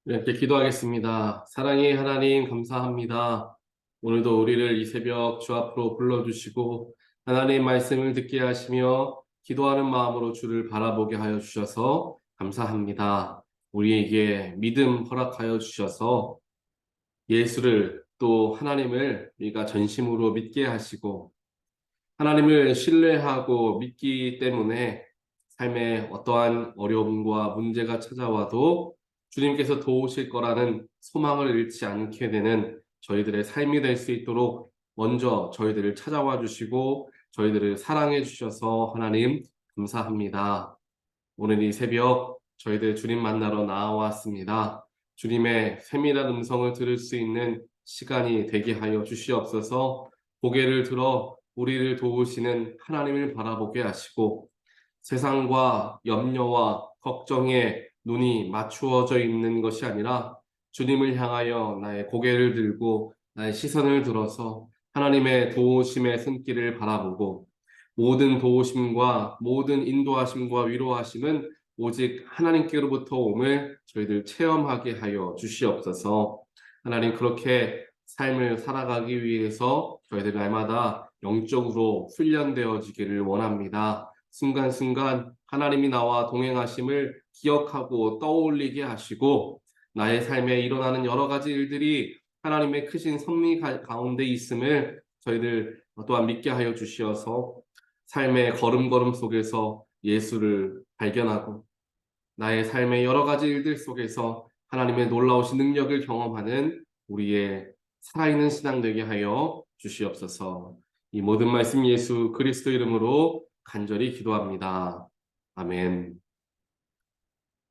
이렇게 기도하겠습니다. 사랑의 하나님 감사합니다. 오늘도 우리를 이 새벽 주 앞으로 불러주시고 하나님 말씀을 듣게 하시며 기도하는 마음으로 주를 바라보게 하여 주셔서 감사합니다. 우리에게 믿음 허락하여 주셔서 예수를 또 하나님을 우리가 전심으로 믿게 하시고 하나님을 신뢰하고 믿기 때문에 삶에 어떠한 어려움과 문제가 찾아와도 주님께서 도우실 거라는 소망을 잃지 않게 되는 저희들의 삶이 될 수 있도록 먼저 저희들을 찾아와 주시고 저희들을 사랑해 주셔서 하나님 감사합니다. 오늘 이 새벽 저희들 주님 만나러 나왔습니다. 주님의 세밀한 음성을 들을 수 있는 시간이 되게 하여 주시옵소서. 고개를 들어 우리를 도우시는 하나님을 바라보게 하시고 세상과 염려와 걱정에 눈이 맞추어져 있는 것이 아니라 주님을 향하여 나의 고개를 들고 나의 시선을 들어서 하나님의 도우심의 손길을 바라보고 모든 도우심과 모든 인도하심과 위로하심은 오직 하나님께로부터 옴을 저희들 체험하게 하여 주시옵소서. 하나님, 그렇게 삶을 살아가기 위해서 저희들 날마다 영적으로 훈련되어지기를 원합니다. 순간순간 하나님이 나와 동행하심을 기억하고 떠올리게 하시고 나의 삶에 일어나는 여러 가지 일들이 하나님의 크신 섭리 가운데 있음을 저희들 또한 믿게 하여 주시어서 삶의 걸음걸음 속에서 예수를 발견하고 나의 삶의 여러 가지 일들 속에서 하나님의 놀라우신 능력을 경험하는 우리의 살아있는 신앙 되게 하여 주시옵소서. 이 모든 말씀 예수 그리스도 이름으로 간절히 기도합니다. 아멘.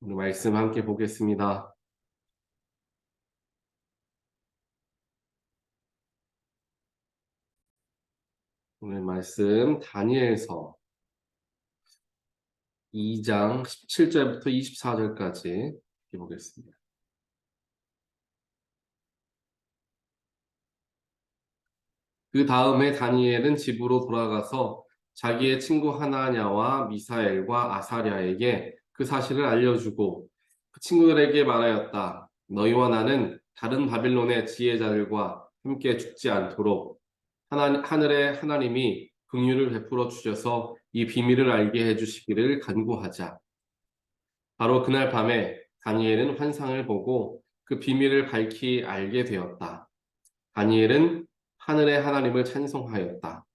오늘 말씀 함께 보겠습니다. 오늘 말씀 다니엘서 2장 17절부터 24절까지 보겠습니다. 그 다음에 다니엘은 집으로 돌아가서 자기의 친구 하나냐와 미사엘과 아사랴에게 그 사실을 알려주고 그 친구들에게 말하였다. 너희와 나는 다른 바빌론의 지혜자들과 함께 죽지 않도록 하늘의 하나님이 긍휼을 베풀어 주셔서 이 비밀을 알게 해주시기를 간구하자. 바로 그날 밤에 다니엘은 환상을 보고 그 비밀을 밝히 알게 되었다. 다니엘은 하늘의 하나님을 찬송하였다.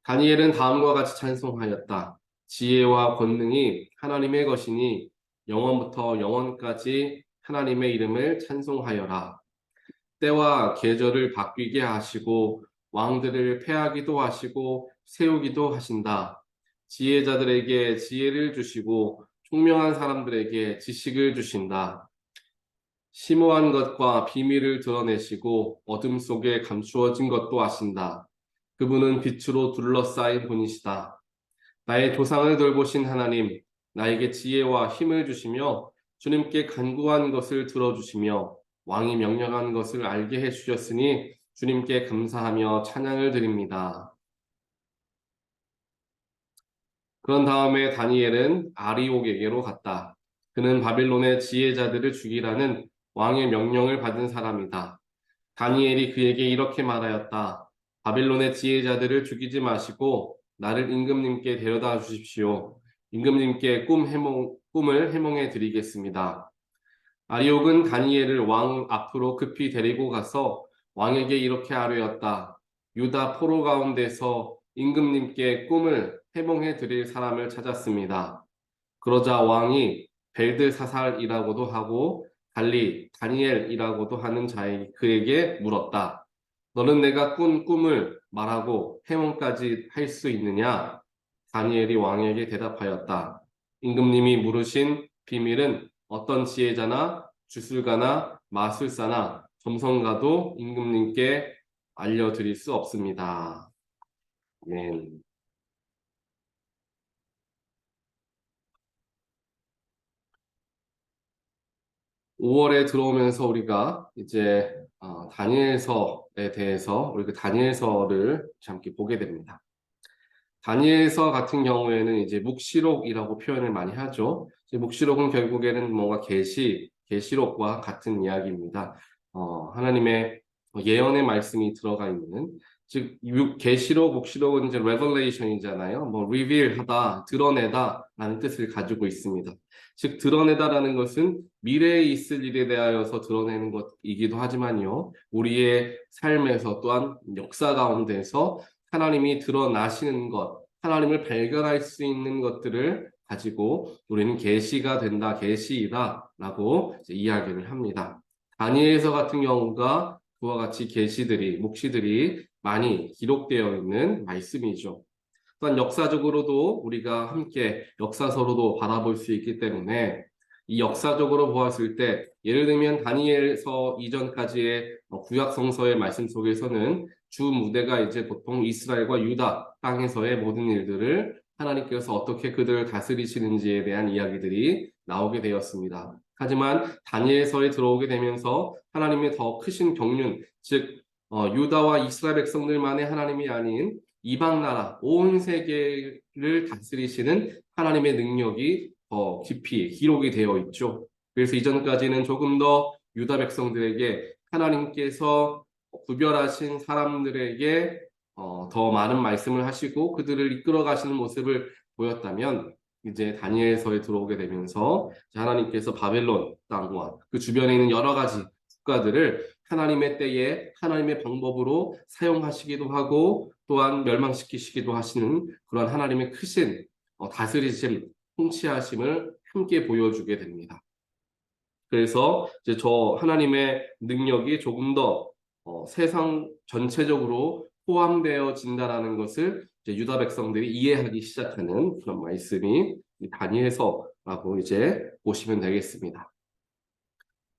다니엘은 다음과 같이 찬송하였다. 지혜와 권능이 하나님의 것이니 영원부터 영원까지 하나님의 이름을 찬송하여라. 때와 계절을 바뀌게 하시고 왕들을 패하기도 하시고 세우기도 하신다. 지혜자들에게 지혜를 주시고 총명한 사람들에게 지식을 주신다. 심오한 것과 비밀을 드러내시고 어둠 속에 감추어진 것도 아신다. 그분은 빛으로 둘러싸인 분이시다. 나의 조상을 돌보신 하나님, 나에게 지혜와 힘을 주시며 주님께 간구한 것을 들어주시며 왕이 명령한 것을 알게 해주셨으니 주님께 감사하며 찬양을 드립니다. 그런 다음에 다니엘은 아리옥에게로 갔다. 그는 바빌론의 지혜자들을 죽이라는 왕의 명령을 받은 사람이다. 다니엘이 그에게 이렇게 말하였다. 바빌론의 지혜자들을 죽이지 마시고 나를 임금님께 데려다 주십시오. 임금님께 꿈을 해몽해 드리겠습니다. 아리옥은 다니엘을 왕 앞으로 급히 데리고 가서 왕에게 이렇게 아뢰었다. 유다 포로 가운데서 임금님께 꿈을 해몽해 드릴 사람을 찾았습니다. 그러자 왕이 벨드사살이라고도 하고 달리 다니엘이라고도 하는 자의 그에게 물었다. 너는 내가 꾼 꿈을 말하고 해몽까지 할 수 있느냐? 다니엘이 왕에게 대답하였다. 임금님이 물으신 비밀은 어떤 지혜자나 주술가나 마술사나 점성가도 임금님께 알려드릴 수 없습니다. 네. 5월에 들어오면서 우리가 이제 다니엘서에 대해서 우리 다니엘서를 함께 보게 됩니다. 다니엘서 같은 경우에는 이제 묵시록이라고 표현을 많이 하죠. 이제 묵시록은 결국에는 뭔가 계시록과 같은 이야기입니다. 하나님의 예언의 말씀이 들어가 있는, 즉 계시록,黙示録은 이제 revelation이잖아요. 뭐 reveal하다, 드러내다라는 뜻을 가지고 있습니다. 즉 드러내다라는 것은 미래에 있을 일에 대하여서 드러내는 것이기도 하지만요, 우리의 삶에서 또한 역사 가운데서 하나님이 드러나시는 것, 하나님을 발견할 수 있는 것들을 가지고 우리는 계시가 된다, 계시이다라고 이야기를 합니다. 다니엘서 같은 경우가 그와 같이 계시들이, 묵시들이 많이 기록되어 있는 말씀이죠. 또한 역사적으로도 우리가 함께 역사서로도 바라볼 수 있기 때문에 이 역사적으로 보았을 때, 예를 들면 다니엘서 이전까지의 구약 성서의 말씀 속에서는 주 무대가 이제 보통 이스라엘과 유다 땅에서의 모든 일들을 하나님께서 어떻게 그들을 다스리시는지에 대한 이야기들이 나오게 되었습니다. 하지만 다니엘서에 들어오게 되면서 하나님의 더 크신 경륜, 즉 유다와 이스라엘 백성들만의 하나님이 아닌 이방 나라, 온 세계를 다스리시는 하나님의 능력이 더 깊이 기록이 되어 있죠. 그래서 이전까지는 조금 더 유다 백성들에게 하나님께서 구별하신 사람들에게 더 많은 말씀을 하시고 그들을 이끌어 가시는 모습을 보였다면, 이제 다니엘서에 들어오게 되면서 하나님께서 바벨론 땅과 그 주변에 있는 여러 가지 국가들을 하나님의 때에 하나님의 방법으로 사용하시기도 하고 또한 멸망시키시기도 하시는 그런 하나님의 크신 다스리심, 통치하심을 함께 보여주게 됩니다. 그래서 이제 저 하나님의 능력이 조금 더 세상 전체적으로 포함되어진다라는 것을 이제 유다 백성들이 이해하기 시작하는 그런 말씀이 다니엘서라고 이제 보시면 되겠습니다.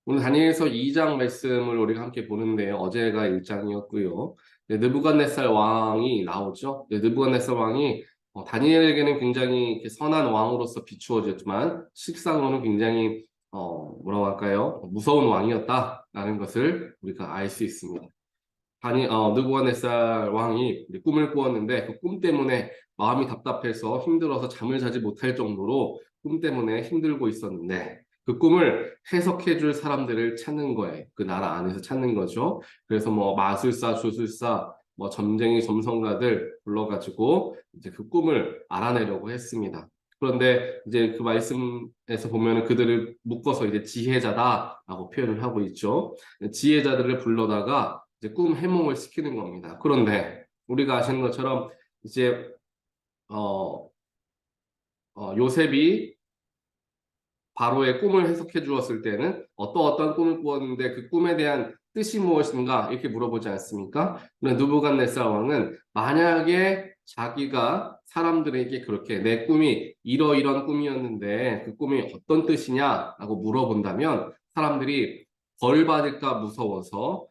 오늘 다니엘서 2장 말씀을 우리가 함께 보는데요. 어제가 1장이었고요. 느부갓네살 왕이 나오죠. 느부갓네살 왕이 다니엘에게는 굉장히 선한 왕으로서 비추어졌지만 실상으로는 굉장히 뭐라고 할까요? 무서운 왕이었다라는 것을 우리가 알 수 있습니다. 느부갓네살 왕이 꿈을 꾸었는데 그 꿈 때문에 마음이 답답해서 힘들어서 잠을 자지 못할 정도로 꿈 때문에 힘들고 있었는데, 그 꿈을 해석해 줄 사람들을 찾는 거예요. 그 나라 안에서 찾는 거죠. 그래서 뭐 마술사, 주술사, 뭐 점쟁이, 점성가들 불러가지고 이제 그 꿈을 알아내려고 했습니다. 그런데 이제 그 말씀에서 보면 그들을 묶어서 이제 지혜자다라고 표현을 하고 있죠. 지혜자들을 불러다가 이제 꿈 해몽을 시키는 겁니다. 그런데 우리가 아시는 것처럼 이제 요셉이 바로의 꿈을 해석해 주었을 때는 어떤 꿈을 꾸었는데 그 꿈에 대한 뜻이 무엇인가 이렇게 물어보지 않습니까? 느부갓네살 왕은 만약에 자기가 사람들에게 그렇게 내 꿈이 이러이런 꿈이었는데 그 꿈이 어떤 뜻이냐라고 물어본다면 사람들이 벌 받을까 무서워서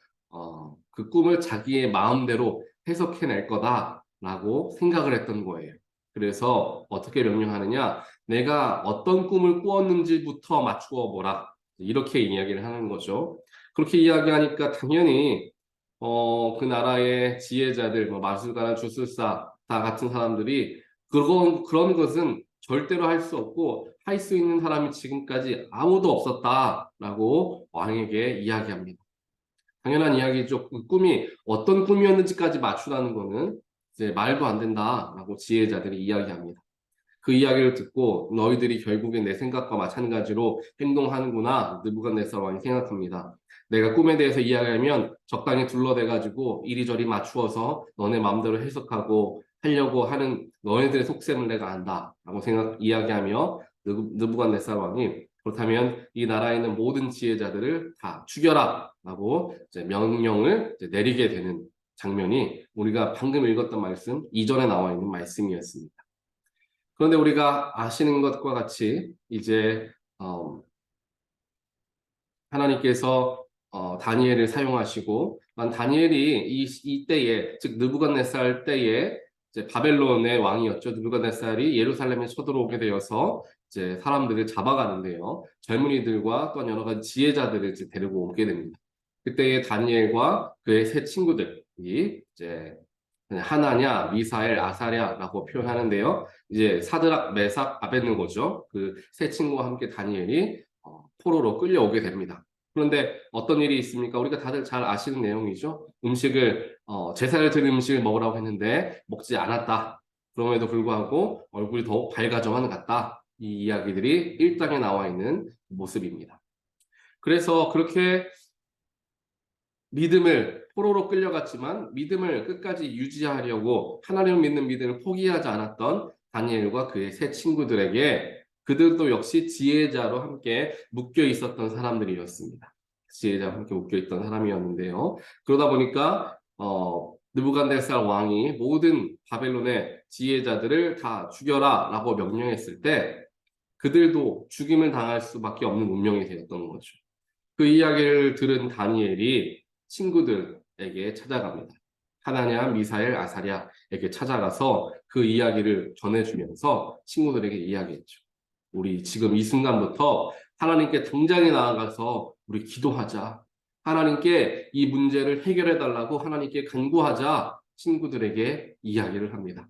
그 꿈을 자기의 마음대로 해석해낼 거다라고 생각을 했던 거예요. 그래서 어떻게 명령하느냐? 내가 어떤 꿈을 꾸었는지부터 맞추어 보라. 이렇게 이야기를 하는 거죠. 그렇게 이야기하니까 당연히 그 나라의 지혜자들, 뭐 마술가나 주술사 다 같은 사람들이 그런 것은 절대로 할 수 없고 할 수 있는 사람이 지금까지 아무도 없었다라고 왕에게 이야기합니다. 당연한 이야기죠. 그 꿈이 어떤 꿈이었는지까지 맞추라는 거는 이제 말도 안 된다라고 지혜자들이 이야기합니다. 그 이야기를 듣고 너희들이 결국엔 내 생각과 마찬가지로 행동하는구나, 느부갓네살 왕이 생각합니다. 내가 꿈에 대해서 이야기하면 적당히 둘러대가지고 이리저리 맞추어서 너네 마음대로 해석하고 하려고 하는 너희들의 속셈을 내가 안다라고 이야기하며 느부갓네살 왕이 그렇다면 이 나라에 있는 모든 지혜자들을 다 죽여라라고 이제 명령을 이제 내리게 되는 장면이 우리가 방금 읽었던 말씀 이전에 나와 있는 말씀이었습니다. 그런데 우리가 아시는 것과 같이 이제 하나님께서 다니엘을 사용하시고 다니엘이 이때에, 즉 느부갓네살 때에 이제 바벨론의 왕이었죠. 느부갓네살이 예루살렘에 쳐들어오게 되어서 이제 사람들을 잡아가는데요. 젊은이들과 또한 여러 가지 지혜자들을 이제 데리고 오게 됩니다. 그때의 다니엘과 그의 세 친구들이 이제 하나냐, 미사엘, 아사랴라고 표현하는데요. 이제 사드락, 메삭, 아벳느고죠. 그 세 친구와 함께 다니엘이 포로로 끌려오게 됩니다. 그런데 어떤 일이 있습니까? 우리가 다들 잘 아시는 내용이죠. 제사를 드린 음식을 먹으라고 했는데 먹지 않았다. 그럼에도 불구하고 얼굴이 더욱 밝아져만 갔다. 이 이야기들이 1장에 나와 있는 모습입니다. 그래서 그렇게 포로로 끌려갔지만 믿음을 끝까지 유지하려고 하나님을 믿는 믿음을 포기하지 않았던 다니엘과 그의 세 친구들에게 그들도 역시 지혜자로 함께 묶여 있었던 사람들이었습니다. 지혜자와 함께 묶여 있던 사람이었는데요. 그러다 보니까 느부갓네살 왕이 모든 바벨론의 지혜자들을 다 죽여라 라고 명령했을 때 그들도 죽임을 당할 수밖에 없는 운명이 되었던 거죠. 그 이야기를 들은 다니엘이 친구들에게 찾아갑니다. 하나냐, 미사엘, 아사랴에게 찾아가서 그 이야기를 전해주면서 친구들에게 이야기했죠. 우리 지금 이 순간부터 하나님께 당장에 나아가서 우리 기도하자. 하나님께 이 문제를 해결해 달라고 하나님께 간구하자. 친구들에게 이야기를 합니다.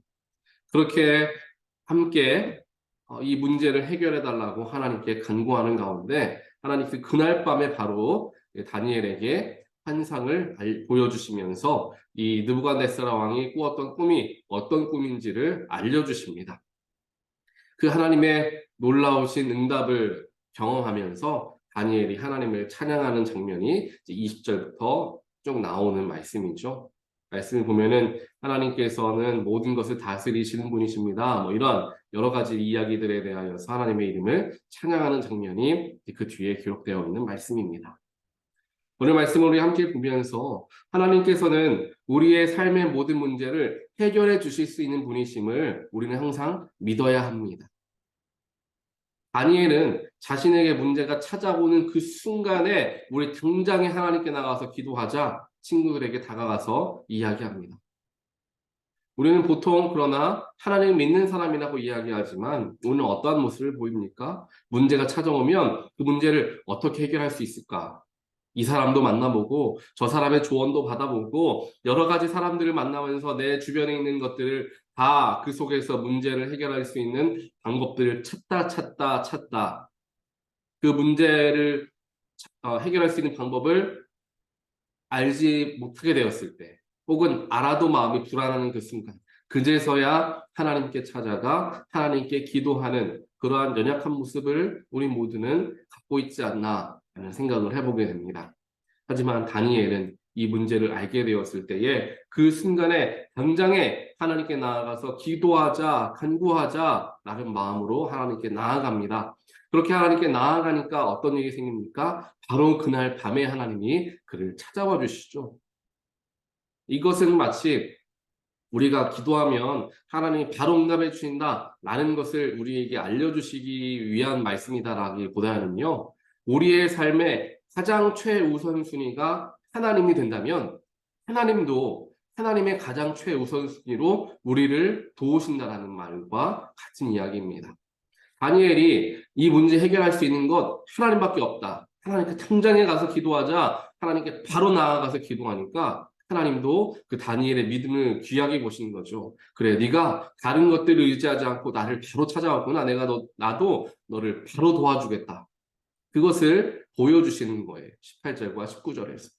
그렇게 함께 이 문제를 해결해 달라고 하나님께 간구하는 가운데 하나님께서 그날 밤에 바로 다니엘에게 환상을 보여주시면서 이 느부갓네살 왕이 꾸었던 꿈이 어떤 꿈인지를 알려주십니다. 그 하나님의 놀라우신 응답을 경험하면서 다니엘이 하나님을 찬양하는 장면이 20절부터 쭉 나오는 말씀이죠. 말씀을 보면은 하나님께서는 모든 것을 다스리시는 분이십니다. 이런 여러 가지 이야기들에 대하여서 하나님의 이름을 찬양하는 장면이 그 뒤에 기록되어 있는 말씀입니다. 오늘 말씀을 우리 함께 보면서 하나님께서는 우리의 삶의 모든 문제를 해결해 주실 수 있는 분이심을 우리는 항상 믿어야 합니다. 다니엘은 자신에게 문제가 찾아오는 그 순간에 우리 당장에 하나님께 나가서 기도하자 친구들에게 다가가서 이야기합니다. 우리는 보통 그러나 하나님을 믿는 사람이라고 이야기하지만 오늘 어떠한 모습을 보입니까? 문제가 찾아오면 그 문제를 어떻게 해결할 수 있을까? 이 사람도 만나보고 저 사람의 조언도 받아보고 여러 가지 사람들을 만나면서 내 주변에 있는 것들을 다 그 속에서 문제를 해결할 수 있는 방법들을 찾다 그 문제를 해결할 수 있는 방법을 알지 못하게 되었을 때 혹은 알아도 마음이 불안하는 그 순간 그제서야 하나님께 찾아가 하나님께 기도하는 그러한 연약한 모습을 우리 모두는 갖고 있지 않나 하는 생각을 해보게 됩니다. 하지만 다니엘은 이 문제를 알게 되었을 때에 그 순간에 당장에 하나님께 나아가서 기도하자, 간구하자 라는 마음으로 하나님께 나아갑니다. 그렇게 하나님께 나아가니까 어떤 일이 생깁니까? 바로 그날 밤에 하나님이 그를 찾아와 주시죠. 이것은 마치 우리가 기도하면 하나님이 바로 응답해 주신다라는 것을 우리에게 알려주시기 위한 말씀이다라기보다는요. 우리의 삶의 가장 최우선순위가 하나님이 된다면 하나님도 하나님의 가장 최우선순위로 우리를 도우신다라는 말과 같은 이야기입니다. 다니엘이 이 문제 해결할 수 있는 것 하나님밖에 없다. 하나님께 당장에 가서 기도하자. 하나님께 바로 나아가서 기도하니까 하나님도 그 다니엘의 믿음을 귀하게 보시는 거죠. 그래, 네가 다른 것들을 의지하지 않고 나를 바로 찾아왔구나. 나도 너를 바로 도와주겠다. 그것을 보여주시는 거예요. 18절과 19절에서.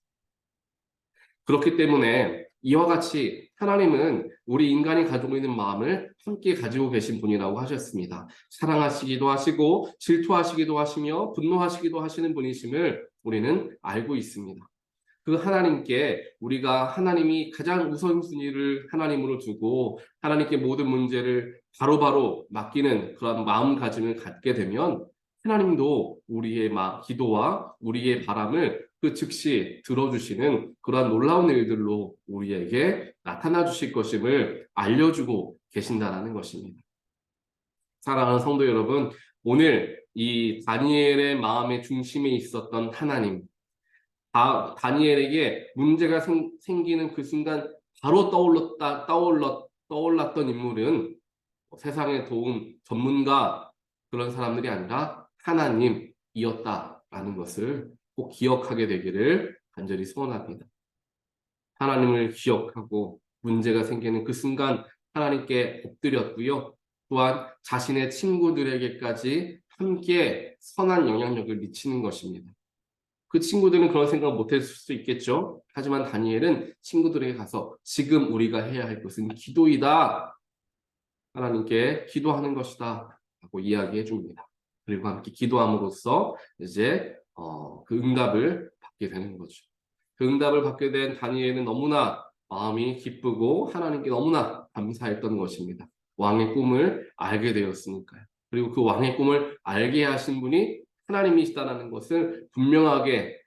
그렇기 때문에 이와 같이 하나님은 우리 인간이 가지고 있는 마음을 함께 가지고 계신 분이라고 하셨습니다. 사랑하시기도 하시고 질투하시기도 하시며 분노하시기도 하시는 분이심을 우리는 알고 있습니다. 그 하나님께 우리가 하나님이 가장 우선순위를 하나님으로 두고 하나님께 모든 문제를 바로바로 맡기는 그런 마음가짐을 갖게 되면 하나님도 우리의 기도와 우리의 바람을 그 즉시 들어주시는 그러한 놀라운 일들로 우리에게 나타나 주실 것임을 알려주고 계신다는 것입니다. 사랑하는 성도 여러분, 오늘 이 다니엘의 마음의 중심에 있었던 하나님, 다니엘에게 문제가 생기는 그 순간 바로 떠올랐던 인물은 세상에 도움 전문가 그런 사람들이 아니라 하나님이었다라는 것을 꼭 기억하게 되기를 간절히 소원합니다. 하나님을 기억하고 문제가 생기는 그 순간 하나님께 엎드렸고요. 또한 자신의 친구들에게까지 함께 선한 영향력을 미치는 것입니다. 그 친구들은 그런 생각을 못했을 수 있겠죠. 하지만 다니엘은 친구들에게 가서 지금 우리가 해야 할 것은 기도이다. 하나님께 기도하는 것이다. 라고 이야기해 줍니다. 그리고 함께 기도함으로써 이제 그 응답을 받게 되는 거죠. 그 응답을 받게 된 다니엘은 너무나 마음이 기쁘고 하나님께 너무나 감사했던 것입니다. 왕의 꿈을 알게 되었으니까요. 그리고 그 왕의 꿈을 알게 하신 분이 하나님이시다라는 것을 분명하게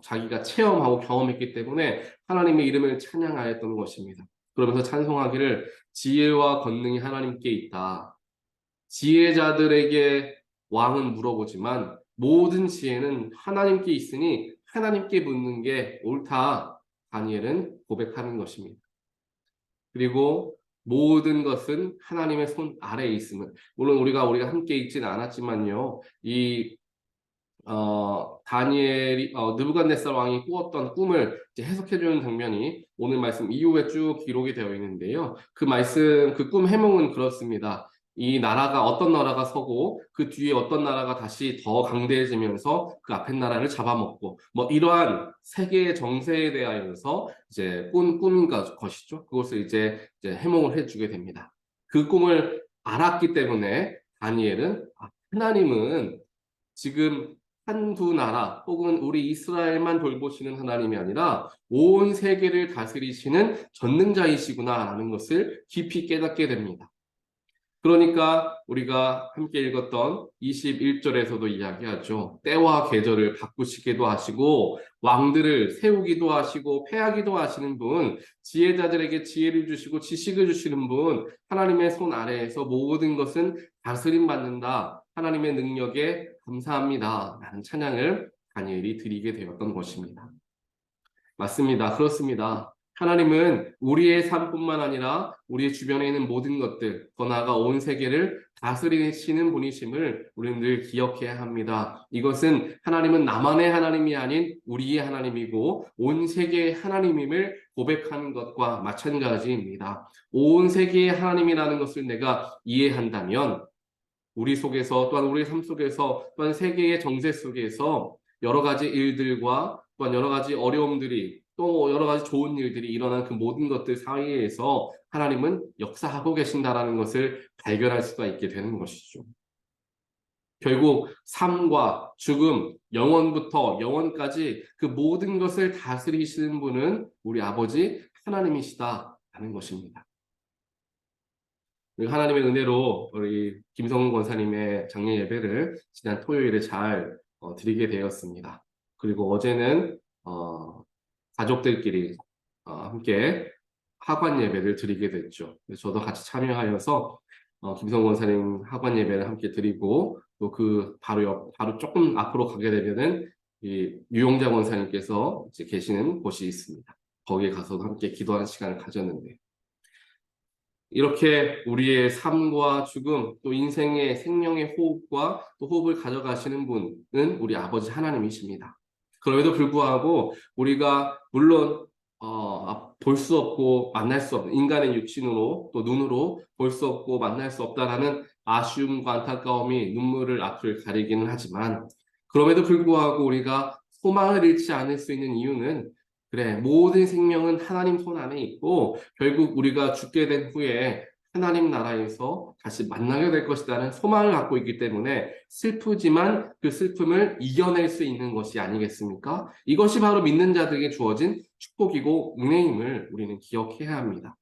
자기가 체험하고 경험했기 때문에 하나님의 이름을 찬양하였던 것입니다. 그러면서 찬송하기를 지혜와 권능이 하나님께 있다. 지혜자들에게 왕은 물어보지만 모든 지혜는 하나님께 있으니 하나님께 묻는 게 옳다. 다니엘은 고백하는 것입니다. 그리고 모든 것은 하나님의 손 아래에 있음을, 물론 우리가 함께 있지는 않았지만요, 다니엘이 느부갓네살 왕이 꾸었던 꿈을 이제 해석해주는 장면이 오늘 말씀 이후에 쭉 기록이 되어 있는데요. 그 말씀, 그 꿈 해몽은 그렇습니다. 이 나라가 어떤 나라가 서고 그 뒤에 어떤 나라가 다시 더 강대해지면서 그 앞에 나라를 잡아먹고 뭐 이러한 세계의 정세에 대하여서 이제 꿈인 것이죠. 그것을 이제 해몽을 해주게 됩니다. 그 꿈을 알았기 때문에 다니엘은 하나님은 지금 한두 나라 혹은 우리 이스라엘만 돌보시는 하나님이 아니라 온 세계를 다스리시는 전능자이시구나라는 것을 깊이 깨닫게 됩니다. 그러니까 우리가 함께 읽었던 21절에서도 이야기하죠. 때와 계절을 바꾸시기도 하시고 왕들을 세우기도 하시고 패하기도 하시는 분, 지혜자들에게 지혜를 주시고 지식을 주시는 분, 하나님의 손 아래에서 모든 것은 다스림 받는다. 하나님의 능력에 감사합니다. 라는 찬양을 다니엘이 드리게 되었던 것입니다. 맞습니다. 그렇습니다. 하나님은 우리의 삶뿐만 아니라 우리의 주변에 있는 모든 것들, 더 나아가 온 세계를 다스리시는 분이심을 우리는 늘 기억해야 합니다. 이것은 하나님은 나만의 하나님이 아닌 우리의 하나님이고 온 세계의 하나님임을 고백하는 것과 마찬가지입니다. 온 세계의 하나님이라는 것을 내가 이해한다면 우리 속에서 또한 우리 삶 속에서 또한 세계의 정세 속에서 여러 가지 일들과 또한 여러 가지 어려움들이 또 여러 가지 좋은 일들이 일어난 그 모든 것들 사이에서 하나님은 역사하고 계신다라는 것을 발견할 수가 있게 되는 것이죠. 결국 삶과 죽음, 영원부터 영원까지 그 모든 것을 다스리시는 분은 우리 아버지 하나님이시다라는 것입니다. 하나님의 은혜로 우리 김성훈 권사님의 장례 예배를 지난 토요일에 잘 드리게 되었습니다. 그리고 어제는 가족들끼리 함께 하관 예배를 드리게 됐죠. 저도 같이 참여하여서 김성훈 권사님 하관 예배를 함께 드리고 또 그 바로 조금 앞으로 가게 되면은 이 유용자 권사님께서 이제 계시는 곳이 있습니다. 거기에 가서도 함께 기도하는 시간을 가졌는데. 이렇게 우리의 삶과 죽음, 또 인생의 생명의 호흡과 또 호흡을 가져가시는 분은 우리 아버지 하나님이십니다. 그럼에도 불구하고 우리가 물론 볼 수 없고 만날 수 없는 인간의 육신으로 또 눈으로 볼 수 없고 만날 수 없다라는 아쉬움과 안타까움이 눈물을 앞을 가리기는 하지만 그럼에도 불구하고 우리가 소망을 잃지 않을 수 있는 이유는 그래, 모든 생명은 하나님 손 안에 있고 결국 우리가 죽게 된 후에 하나님 나라에서 다시 만나게 될 것이라는 소망을 갖고 있기 때문에 슬프지만 그 슬픔을 이겨낼 수 있는 것이 아니겠습니까? 이것이 바로 믿는 자들에게 주어진 축복이고 은혜임을 우리는 기억해야 합니다.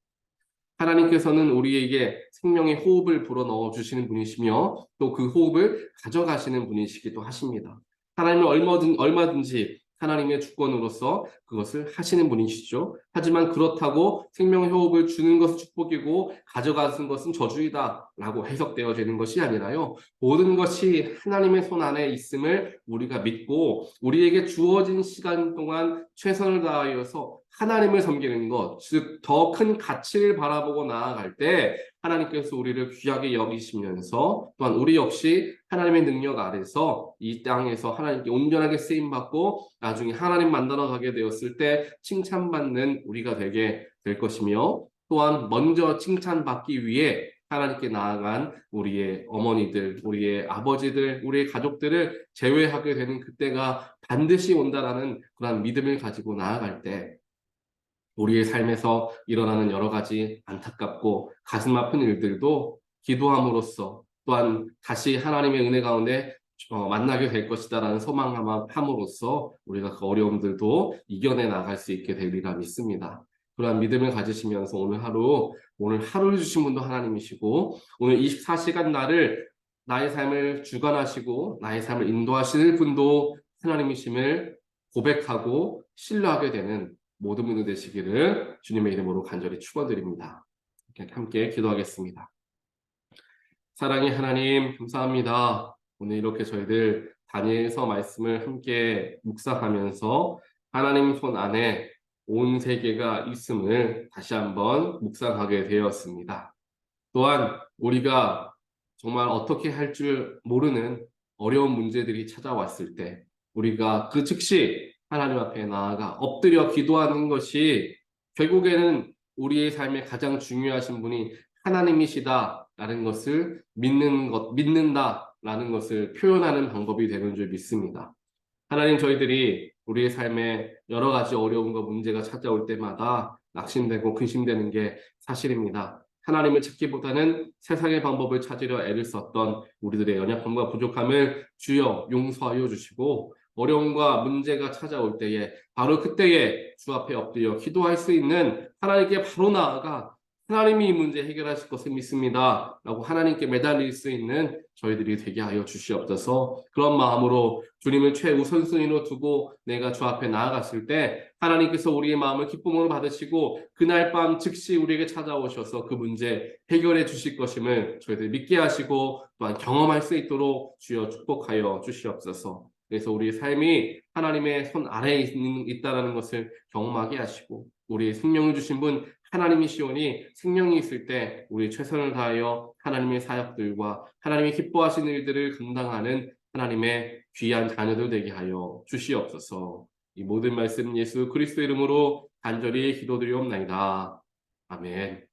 하나님께서는 우리에게 생명의 호흡을 불어넣어 주시는 분이시며 또 그 호흡을 가져가시는 분이시기도 하십니다. 하나님은 얼마든지 하나님의 주권으로서 그것을 하시는 분이시죠. 하지만 그렇다고 생명의 호흡을 주는 것은 축복이고 가져가는 것은 저주이다 라고 해석되어지는 것이 아니라요. 모든 것이 하나님의 손 안에 있음을 우리가 믿고 우리에게 주어진 시간 동안 최선을 다하여서 하나님을 섬기는 것, 즉 더 큰 가치를 바라보고 나아갈 때 하나님께서 우리를 귀하게 여기시면서 또한 우리 역시 하나님의 능력 아래서 이 땅에서 하나님께 온전하게 쓰임받고 나중에 하나님 만나러 가게 되었을 때 칭찬받는 우리가 되게 될 것이며 또한 먼저 칭찬받기 위해 하나님께 나아간 우리의 어머니들, 우리의 아버지들, 우리의 가족들을 제외하게 되는 그때가 반드시 온다라는 그런 믿음을 가지고 나아갈 때 우리의 삶에서 일어나는 여러 가지 안타깝고 가슴 아픈 일들도 기도함으로써 또한 다시 하나님의 은혜 가운데 만나게 될 것이다라는 소망함으로써 우리가 그 어려움들도 이겨내 나갈 수 있게 되리라 믿습니다. 그러한 믿음을 가지시면서 오늘 하루를 주신 분도 하나님이시고 오늘 24시간 나의 삶을 주관하시고 나의 삶을 인도하시는 분도 하나님이심을 고백하고 신뢰하게 되는 모든 분들 되시기를 주님의 이름으로 간절히 축원드립니다. 함께 기도하겠습니다. 사랑의 하나님 감사합니다. 오늘 이렇게 저희들 다니엘서 말씀을 함께 묵상하면서 하나님 손 안에 온 세계가 있음을 다시 한번 묵상하게 되었습니다. 또한 우리가 정말 어떻게 할 줄 모르는 어려운 문제들이 찾아왔을 때 우리가 그 즉시 하나님 앞에 나아가 엎드려 기도하는 것이 결국에는 우리의 삶에 가장 중요하신 분이 하나님이시다라는 것을 믿는다라는 것을 표현하는 방법이 되는 줄 믿습니다. 하나님 저희들이 우리의 삶에 여러 가지 어려움과 문제가 찾아올 때마다 낙심되고 근심되는 게 사실입니다. 하나님을 찾기보다는 세상의 방법을 찾으려 애를 썼던 우리들의 연약함과 부족함을 주여 용서하여 주시고 어려움과 문제가 찾아올 때에 바로 그때에 주 앞에 엎드려 기도할 수 있는 하나님께 바로 나아가 하나님이 이 문제 해결하실 것을 믿습니다 라고 하나님께 매달릴 수 있는 저희들이 되게 하여 주시옵소서. 그런 마음으로 주님을 최우선순위로 두고 내가 주 앞에 나아갔을 때 하나님께서 우리의 마음을 기쁨으로 받으시고 그날 밤 즉시 우리에게 찾아오셔서 그 문제 해결해 주실 것임을 저희들 믿게 하시고 또한 경험할 수 있도록 주여 축복하여 주시옵소서. 그래서 우리의 삶이 하나님의 손 아래에 있다는 것을 경험하게 하시고 우리의 생명을 주신 분 하나님이시오니 생명이 있을 때 우리 최선을 다하여 하나님의 사역들과 하나님이 기뻐하시는 일들을 감당하는 하나님의 귀한 자녀들 되게 하여 주시옵소서. 이 모든 말씀 예수 그리스도 이름으로 간절히 기도드리옵나이다. 아멘.